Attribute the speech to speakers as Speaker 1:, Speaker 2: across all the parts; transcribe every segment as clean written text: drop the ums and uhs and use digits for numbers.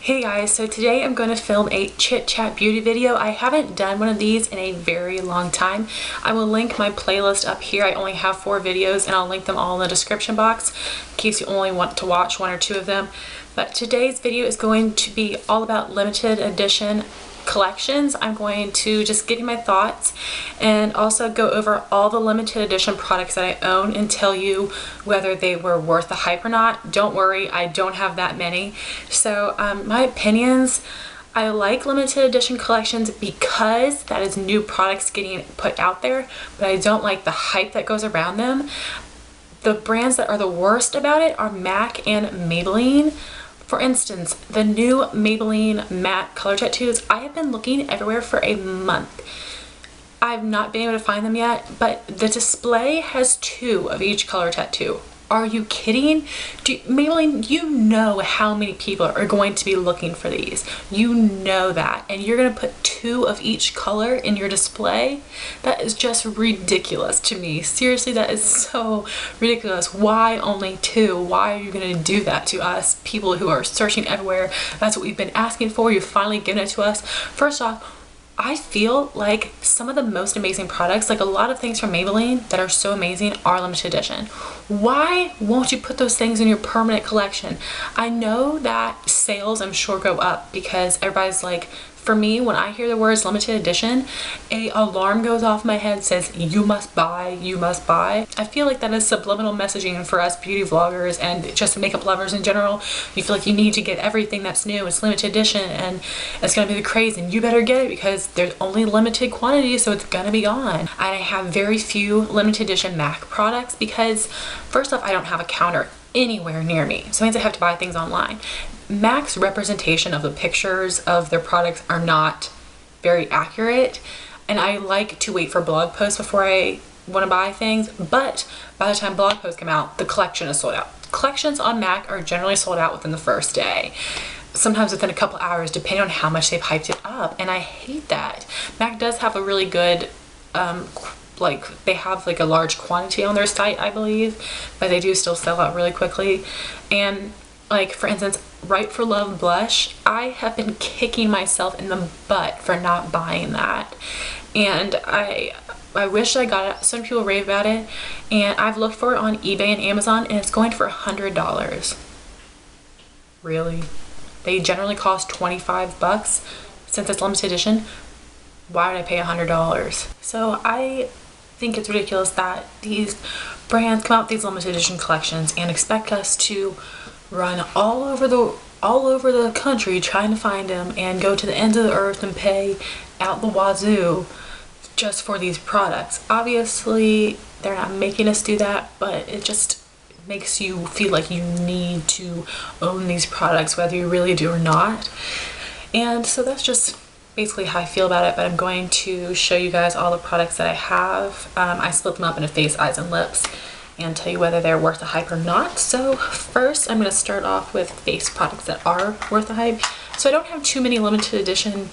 Speaker 1: Hey guys, so today I'm going to film a chit chat beauty video. I haven't done one of these in a very long time. I will link my playlist up here. I only have 4 videos and I'll link them all in the description box in case you only want to watch 1 or 2 of them. But today's video is going to be all about limited edition collections. I'm going to just give you my thoughts and also go over all the limited edition products that I own and tell you whether they were worth the hype or not. Don't worry, I don't have that many. So my opinions, I like limited edition collections because that is new products getting put out there, but I don't like the hype that goes around them. The brands that are the worst about it are MAC and Maybelline. For instance, the new Maybelline matte color tattoos, I have been looking everywhere for a month. I've not been able to find them yet, but the display has 2 of each color tattoo. Are you kidding? Maybelline, you know how many people are going to be looking for these. You know that. And you're going to put 2 of each color in your display? That is just ridiculous to me. Seriously, that is so ridiculous. Why only 2? Why are you going to do that to us, people who are searching everywhere? That's what we've been asking for. You've finally given it to us. First off, I feel like some of the most amazing products, like a lot of things from Maybelline that are so amazing, are limited edition. Why won't you put those things in your permanent collection? I know that sales, I'm sure, go up because everybody's like, for me, when I hear the words limited edition, an alarm goes off in my head, says, you must buy, you must buy. I feel like that is subliminal messaging for us beauty vloggers and just makeup lovers in general. You feel like you need to get everything that's new, it's limited edition, and it's gonna be the craze, and you better get it because there's only limited quantity, so it's gonna be gone. And I have very few limited edition MAC products because, first off, I don't have a counter anywhere near me, so it means I have to buy things online. MAC's representation of the pictures of their products are not very accurate, and I like to wait for blog posts before I want to buy things, but by the time blog posts come out, the collection is sold out. Collections on MAC are generally sold out within the first day, sometimes within a couple hours, depending on how much they've hyped it up, and I hate that. MAC does have a really good like, they have like a large quantity on their site, I believe, but they do still sell out really quickly. And like, for instance, Right for Love blush, I have been kicking myself in the butt for not buying that, and I wish I got it. Some people rave about it, and I've looked for it on eBay and Amazon, and it's going for $100. Really? They generally cost 25 bucks since it's limited edition. Why would I pay $100? So I think it's ridiculous that these brands come out with these limited edition collections and expect us to run all over the country trying to find them and go to the ends of the earth and pay out the wazoo just for these products. Obviously, they're not making us do that, but it just makes you feel like you need to own these products whether you really do or not. And so that's just basically how I feel about it, but I'm going to show you guys all the products that I have. I split them up into face, eyes, and lips and tell you whether they're worth the hype or not. So first, I'm going to start off with face products that are worth the hype. So I don't have too many limited edition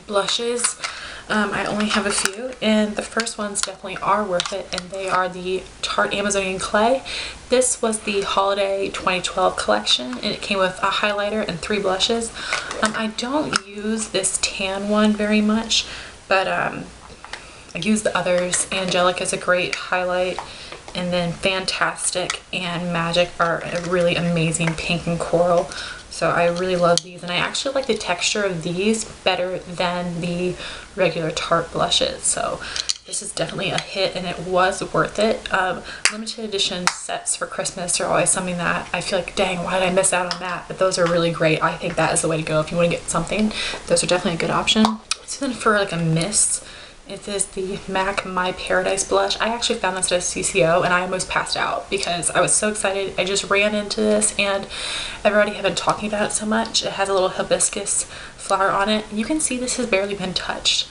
Speaker 1: blushes. I only have a few, and the first ones definitely are worth it, and they are the Tarte Amazonian Clay. This was the Holiday 2012 collection, and it came with a highlighter and 3 blushes. I don't use this tan one very much, but I use the others. Angelic is a great highlight, and then Fantastic and Magic are a really amazing pink and coral. So I really love these, and I actually like the texture of these better than the regular Tarte blushes. So this is definitely a hit, and it was worth it. Limited edition sets for Christmas are always something that I feel like, dang, why did I miss out on that? But those are really great. I think that is the way to go if you want to get something. Those are definitely a good option. So then for like a mist, it is the MAC My Paradise blush. I actually found this at a CCO and I almost passed out because I was so excited. I just ran into this and everybody had been talking about it so much. It has a little hibiscus flower on it. You can see this has barely been touched.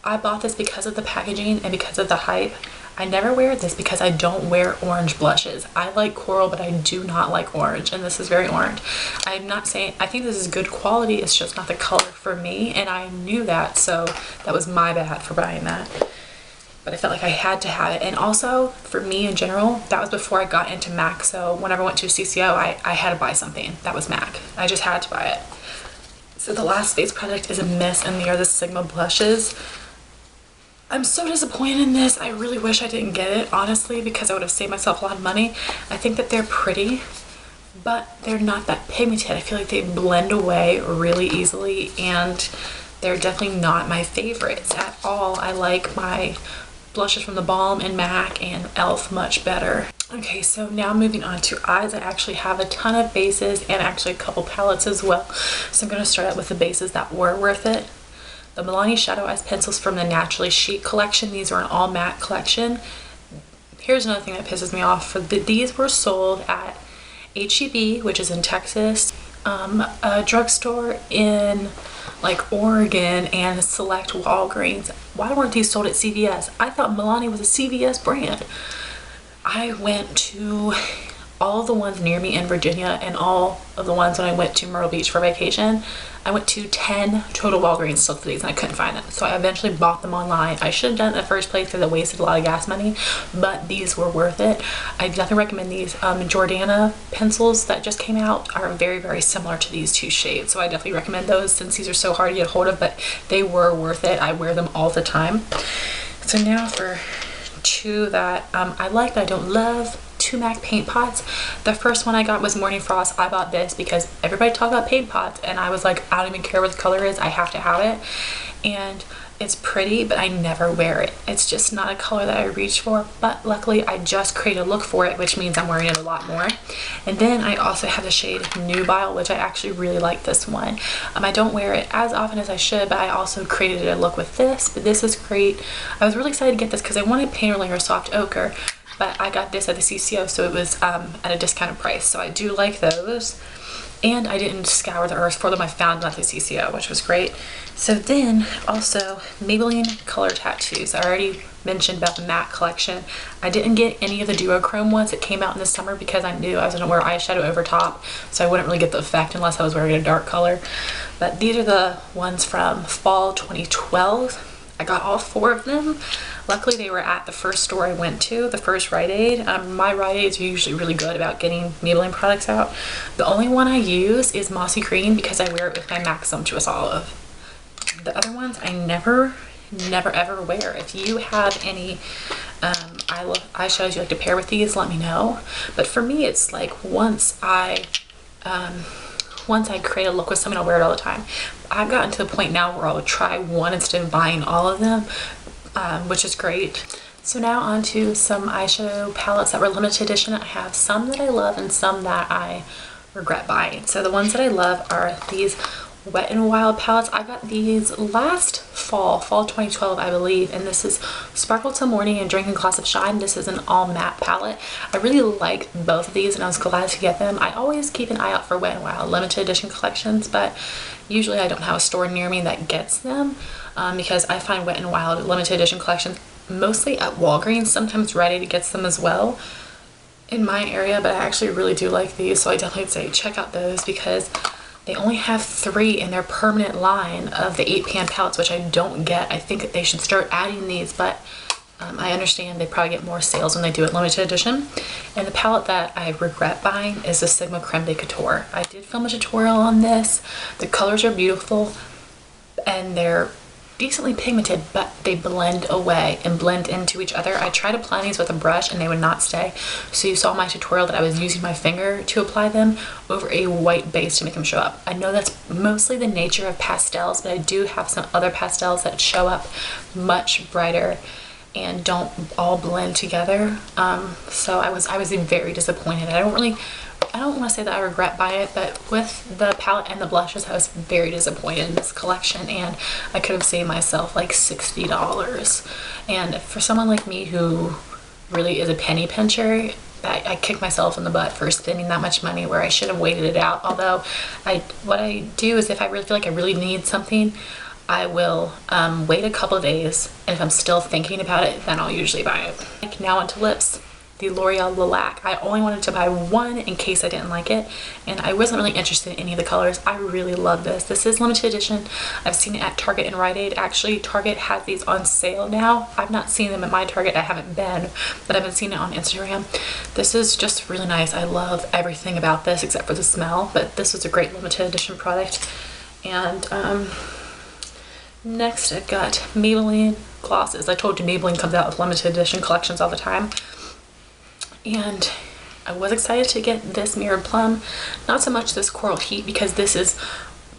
Speaker 1: I bought this because of the packaging and because of the hype. I never wear this because I don't wear orange blushes. I like coral, but I do not like orange, and this is very orange. I'm not saying, I think this is good quality, it's just not the color for me, and I knew that, so that was my bad for buying that. but I felt like I had to have it. And also for me in general, that was before I got into MAC, so whenever I went to a CCO, I had to buy something that was MAC. I just had to buy it. So the last face product is a miss, and they are the Sigma blushes. I'm so disappointed in this. I really wish I didn't get it, honestly, because I would have saved myself a lot of money. I think that they're pretty, but they're not that pigmented. I feel like they blend away really easily, and they're definitely not my favorites at all. I like my blushes from the Balm and MAC and e.l.f. much better. Okay, so now moving on to eyes. I actually have a ton of bases and actually a couple palettes as well. So I'm going to start out with the bases that were worth it. The Milani Shadow Eyes pencils from the Naturally Chic collection. These are an all matte collection. Here's another thing that pisses me off. These were sold at HEB, which is in Texas, a drugstore in like Oregon, and select Walgreens. Why weren't these sold at CVS? I thought Milani was a CVS brand. I went to all of the ones near me in Virginia and all of the ones when I went to Myrtle Beach for vacation. I went to 10 total Walgreens to look for these and I couldn't find them. So I eventually bought them online. I should have done it in the first place because I wasted a lot of gas money, but these were worth it. I definitely recommend these. Jordana pencils that just came out are very, very similar to these two shades. So I definitely recommend those since these are so hard to get a hold of, but they were worth it. I wear them all the time. So now for two that I like but I don't love. Two MAC paint pots. The first one I got was Morning Frost. I bought this because everybody talked about paint pots and I was like, I don't even care what the color is, I have to have it. And it's pretty, but I never wear it. It's just not a color that I reach for, but luckily I just created a look for it, which means I'm wearing it a lot more. And then I also have the shade Nubile, which I actually really like this one. I don't wear it as often as I should, but I also created a look with this, but this is great. I was really excited to get this because I wanted Painter Layer Soft Ochre, but I got this at the CCO, so it was at a discounted price. So I do like those. And I didn't scour the earth for them. I found them at the CCO, which was great. So then also Maybelline Color Tattoos. I already mentioned about the matte collection. I didn't get any of the duochrome ones that came out in the summer because I knew I was gonna wear eyeshadow over top, so I wouldn't really get the effect unless I was wearing a dark color. But these are the ones from fall 2012. I got all 4 of them. Luckily they were at the first store I went to, the first Rite Aid. My Rite Aids are usually really good about getting Maybelline products out. The only one I use is Mossy Green because I wear it with my MAC Sumptuous Olive. The other ones I never ever wear. If you have any eyeshadows you like to pair with these, let me know. But for me it's like once I create a look with something, I'll wear it all the time. I've gotten to the point now where I'll try one instead of buying all of them, which is great. So now on to some eyeshadow palettes that were limited edition. I have some that I love and some that I regret buying. So the ones that I love are these Wet n Wild palettes. I got these last fall 2012 I believe, and this is Sparkle Till Morning and Drink a Glass of Shine. This is an all matte palette. I really like both of these and I was glad to get them. I always keep an eye out for Wet n Wild limited edition collections, but usually I don't have a store near me that gets them because I find Wet n Wild limited edition collections mostly at Walgreens. Sometimes Rite Aid gets them as well in my area, but I actually really do like these, so I definitely would say check out those because they only have 3 in their permanent line of the 8-pan palettes, which I don't get. I think that they should start adding these, but I understand they probably get more sales when they do it limited edition. And the palette that I regret buying is the Sigma Creme de Couture. I did film a tutorial on this. The colors are beautiful and they're decently pigmented, but they blend away and blend into each other. I tried applying these with a brush and they would not stay. So you saw my tutorial that I was using my finger to apply them over a white base to make them show up. I know that's mostly the nature of pastels, but I do have some other pastels that show up much brighter and don't all blend together. So I was very disappointed. I don't want to say that I regret buying it, but with the palette and the blushes, I was very disappointed in this collection, and I could have saved myself like $60. And for someone like me who really is a penny pincher, I kick myself in the butt for spending that much money where I should have waited it out. Although what I do is if I really feel like I really need something, I will wait a couple of days, and if I'm still thinking about it, then I'll usually buy it. Now onto lips. the L'Oreal Lilac. I only wanted to buy one in case I didn't like it, and I wasn't really interested in any of the colors. I really love this. This is limited edition. I've seen it at Target and Rite Aid. Actually, Target has these on sale now. I've not seen them at my Target. I haven't been, but I've been seeing it on Instagram. This is just really nice. I love everything about this except for the smell, but this was a great limited edition product. And next I've got Maybelline glosses. I told you Maybelline comes out with limited edition collections all the time. And I was excited to get this Mirrored Plum. Not so much this Coral Heat, because this is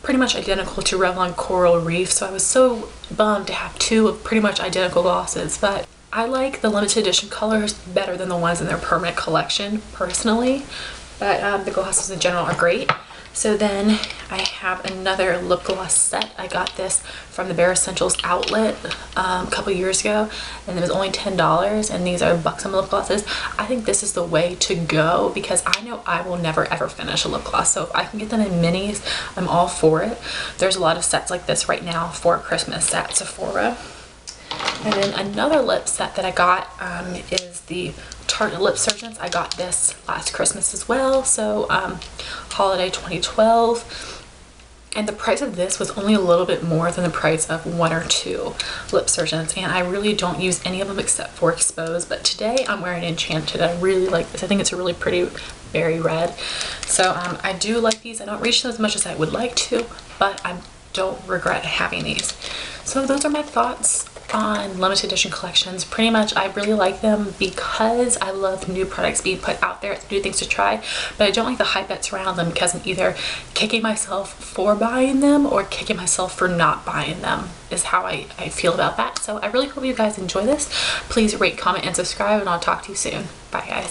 Speaker 1: pretty much identical to Revlon Coral Reef. So I was so bummed to have two of pretty much identical glosses. But I like the limited edition colors better than the ones in their permanent collection personally. But the glosses in general are great. So then I have another lip gloss set. I got this from the Bare Essentials outlet a couple years ago, and it was only $10, and these are Buxom lip glosses. I think this is the way to go because I know I will never ever finish a lip gloss. So if I can get them in minis, I'm all for it. There's a lot of sets like this right now for Christmas at Sephora. And then another lip set that I got is the Tarte LipSurgence. I got this last Christmas as well, so holiday 2012. And the price of this was only a little bit more than the price of one or two LipSurgence. And I really don't use any of them except for Expose. But today I'm wearing Enchanted. I really like this. I think it's a really pretty berry red. So I do like these. I don't reach them as much as I would like to, but I don't regret having these. So those are my thoughts on limited edition collections. Pretty much I really like them because I love new products being put out there. It's new things to try, but I don't like the hype that's around them because I'm either kicking myself for buying them or kicking myself for not buying them is how I feel about that. So I really hope you guys enjoy this. Please rate, comment, and subscribe, and I'll talk to you soon. Bye guys.